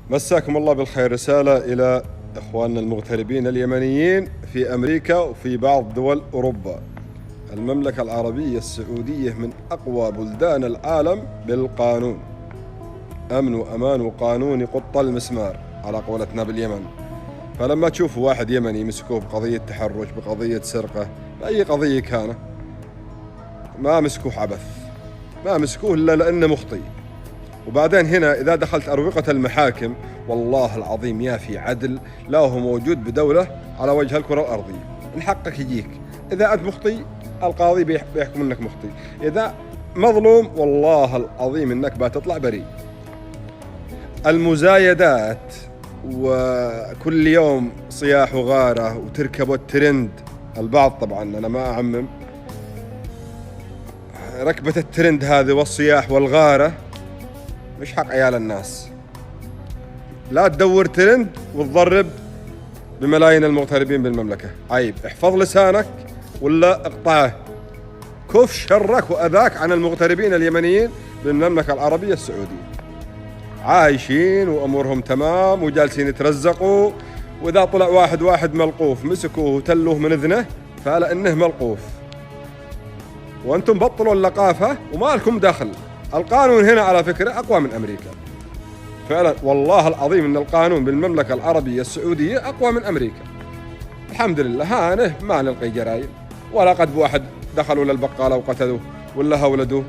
مساكم الله بالخير. رسالة إلى إخواننا المغتربين اليمنيين في أمريكا وفي بعض دول أوروبا. المملكة العربية السعودية من أقوى بلدان العالم بالقانون، أمن وأمان وقانون يقط المسمار على قولتنا باليمن. فلما تشوفوا واحد يمني يمسكوه بقضية تحرش، بقضية سرقة، بأي قضية كانت، ما مسكوه عبث، ما مسكوه إلا لأنه مخطئ. وبعدين هنا إذا دخلت أروقة المحاكم والله العظيم يا في عدل لا هو موجود بدولة على وجه الكرة الأرضية. إن حقك يجيك، إذا أنت مخطئ القاضي بيحكم أنك مخطئ، إذا مظلوم والله العظيم أنك بتطلع بريء. المزايدات وكل يوم صياح وغارة وتركبوا الترند، البعض طبعا أنا ما أعمم، ركبة الترند هذه والصياح والغارة مش حق عيال الناس. لا تدور ترند وتضرب بملايين المغتربين بالمملكة، عيب. احفظ لسانك ولا اقطعه. كف شرك وأذاك عن المغتربين اليمنيين بالمملكة العربية السعودية، عايشين وأمورهم تمام وجالسين يترزقوا. وإذا طلع واحد ملقوف مسكوه وتلوه من إذنه فلأنه ملقوف. وأنتم بطلوا اللقافة وما لكم دخل. القانون هنا على فكرة أقوى من أمريكا فعلا، والله العظيم إن القانون بالمملكة العربية السعودية أقوى من أمريكا. الحمد لله. هانه ما نلقي جرائم ولا قد بواحد دخلوا للبقالة وقتلوه ولا هولدوه.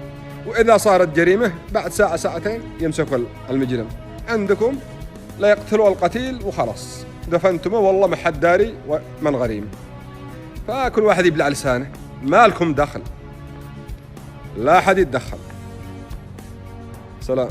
وإذا صارت جريمة بعد ساعة ساعتين يمسكوا المجرم. عندكم لا يقتلوا القتيل وخلاص دفنتمه والله ما حد داري ومن غريم. فكل واحد يبلع لسانه، ما لكم دخل، لا حد يتدخل. سلام.